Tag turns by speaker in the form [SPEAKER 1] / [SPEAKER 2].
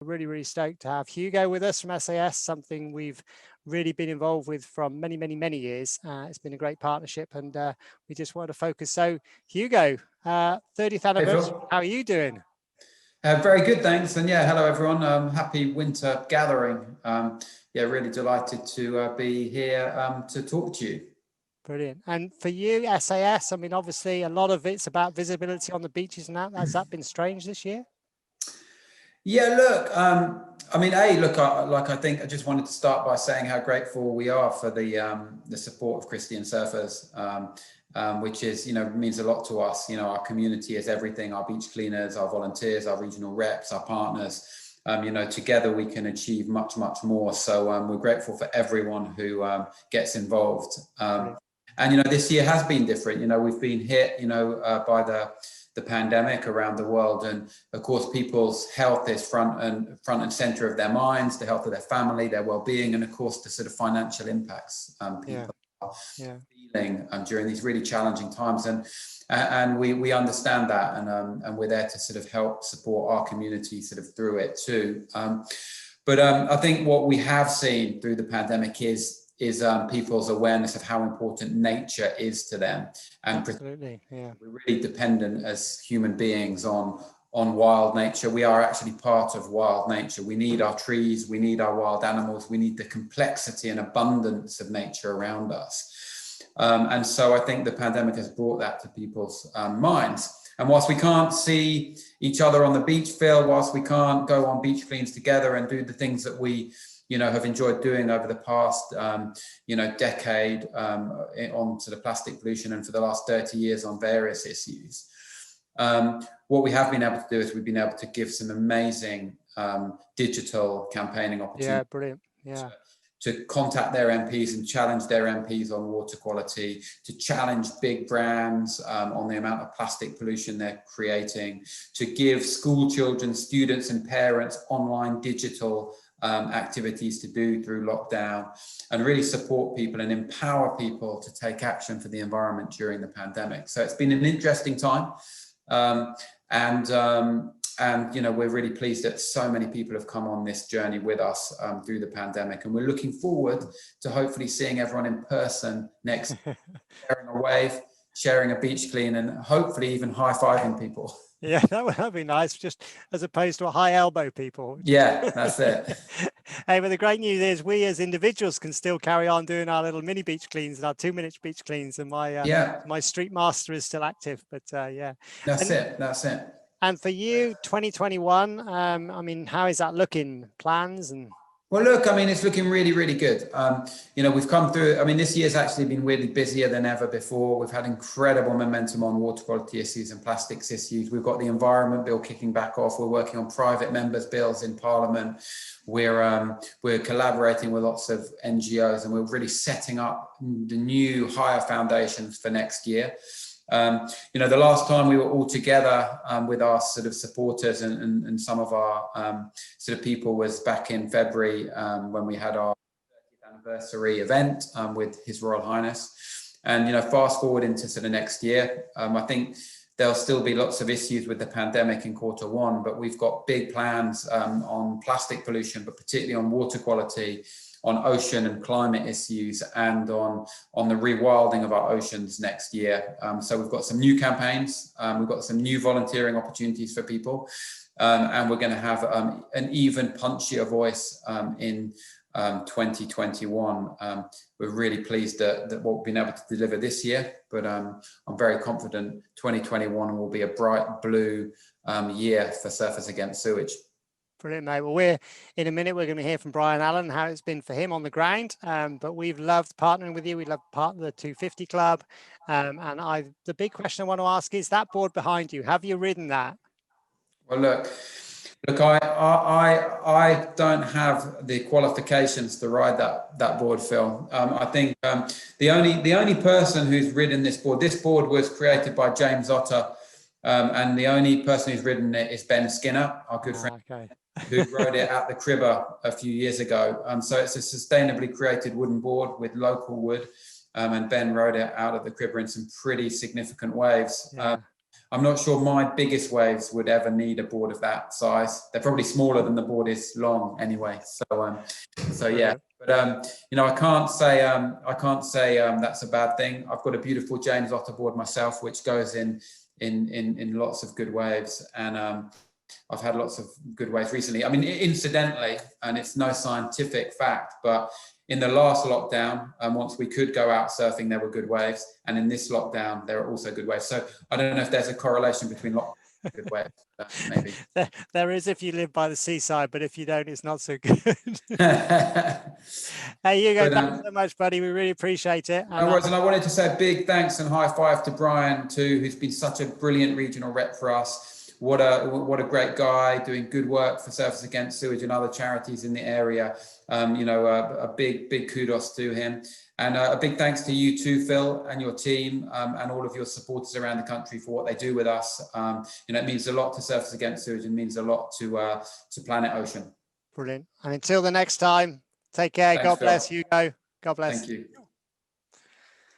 [SPEAKER 1] Really, really stoked to have Hugo with us from SAS, something we've really been involved with from many, many, many years. It's been a great partnership, and we just want to focus. So, Hugo, 30th anniversary,
[SPEAKER 2] Hey,
[SPEAKER 1] how are you doing?
[SPEAKER 2] very good, thanks. And yeah, hello everyone. Happy winter gathering. Yeah, really delighted to be here to talk to you.
[SPEAKER 1] Brilliant. And for you, SAS, I mean, obviously, a lot of it's about visibility on the beaches and that. Has that been strange this year?
[SPEAKER 2] Yeah, look, I mean, I think I just wanted to start by saying how grateful we are for the support of Christian surfers, which is, means a lot to us. Our community is everything. Our beach cleaners, our volunteers, our regional reps, our partners. Together we can achieve much, much more. So we're grateful for everyone who gets involved. And this year has been different. We've been hit, by the pandemic around the world, and of course people's health is front and center of their minds, the health of their family, their well-being, and of course the sort of financial impacts people are feeling during these really challenging times, and we understand that, and we're there to sort of help support our community sort of through it too. But I think what we have seen through the pandemic is people's awareness of how important nature is to them. And
[SPEAKER 1] absolutely, yeah,
[SPEAKER 2] we're really dependent as human beings on wild nature. We are actually part of wild nature. We need our trees, we need our wild animals, we need the complexity and abundance of nature around us. And so I think the pandemic has brought that to people's minds. And whilst we can't see each other on the beach, Phil, whilst we can't go on beach cleans together and do the things that we have enjoyed doing over the past, decade on sort of plastic pollution, and for the last 30 years on various issues. What we have been able to do is we've been able to give some amazing digital campaigning opportunities.
[SPEAKER 1] Yeah, brilliant. Yeah.
[SPEAKER 2] To contact their MPs and challenge their MPs on water quality, to challenge big brands on the amount of plastic pollution they're creating, to give school children, students and parents online digital activities to do through lockdown, and really support people and empower people to take action for the environment during the pandemic. So it's been an interesting time, and we're really pleased that so many people have come on this journey with us through the pandemic, and we're looking forward to hopefully seeing everyone in person next, sharing a wave, sharing a beach clean, and hopefully even high-fiving people.
[SPEAKER 1] Yeah, that'd be nice, just as opposed to a high elbow people.
[SPEAKER 2] Yeah, that's it.
[SPEAKER 1] Hey, but the great news is we as individuals can still carry on doing our little mini beach cleans and our 2-minute beach cleans, and my street master is still active. But yeah,
[SPEAKER 2] that's it.
[SPEAKER 1] And for you, 2021, I mean, how is that looking? Plans and...
[SPEAKER 2] Well, look, I mean, it's looking really, really good. We've come through, I mean, this year's actually been really busier than ever before. We've had incredible momentum on water quality issues and plastics issues. We've got the Environment Bill kicking back off. We're working on private members' bills in Parliament. We're collaborating with lots of NGOs, and we're really setting up the new higher foundations for next year. The last time we were all together with our sort of supporters and some of our sort of people was back in February when we had our 30th anniversary event with His Royal Highness. And, fast forward into sort of next year, I think there'll still be lots of issues with the pandemic in Q1, but we've got big plans on plastic pollution, but particularly on water quality, on ocean and climate issues, and on the rewilding of our oceans next year. So we've got some new campaigns, we've got some new volunteering opportunities for people, and we're going to have an even punchier voice in 2021. We're really pleased that what we've been able to deliver this year, but I'm very confident 2021 will be a bright blue year for Surfers Against Sewage.
[SPEAKER 1] Brilliant, mate. Well, in a minute, we're going to hear from Brian Allen, how it's been for him on the ground. But we've loved partnering with you. We love partnering the 250 Club. And the big question I want to ask is that board behind you. Have you ridden that?
[SPEAKER 2] Well, look, I don't have the qualifications to ride that board, Phil. I think the only person who's ridden this board was created by James Otter. And the only person who's ridden it is Ben Skinner, our good friend, who rode it at the Cribber a few years ago. So it's a sustainably created wooden board with local wood, and Ben rode it out at the Cribber in some pretty significant waves.
[SPEAKER 1] Yeah.
[SPEAKER 2] I'm not sure my biggest waves would ever need a board of that size. They're probably smaller than the board is long anyway. So yeah. But you know, I can't say that's a bad thing. I've got a beautiful James Otter board myself, which goes in lots of good waves, and I've had lots of good waves recently. I mean, incidentally, and it's no scientific fact, but in the last lockdown, once we could go out surfing, there were good waves, and in this lockdown, there are also good waves. So I don't know if there's a correlation between lockdown and good waves. Maybe
[SPEAKER 1] there is if you live by the seaside, but if you don't, it's not so good. Hey, Hugo, thanks so much, buddy. We really appreciate it.
[SPEAKER 2] No worries. And I wanted to say a big thanks and high five to Brian too, who's been such a brilliant regional rep for us. What a great guy, doing good work for Surfers Against Sewage and other charities in the area. You know, a big kudos to him. And a big thanks to you too, Phil, and your team, and all of your supporters around the country for what they do with us. You know, it means a lot to Surfers Against Sewage and means a lot to Planet Ocean.
[SPEAKER 1] Brilliant. And until the next time, take care.
[SPEAKER 2] Thanks,
[SPEAKER 1] God bless,
[SPEAKER 2] Phil.
[SPEAKER 1] Hugo. God bless.
[SPEAKER 2] Thank you.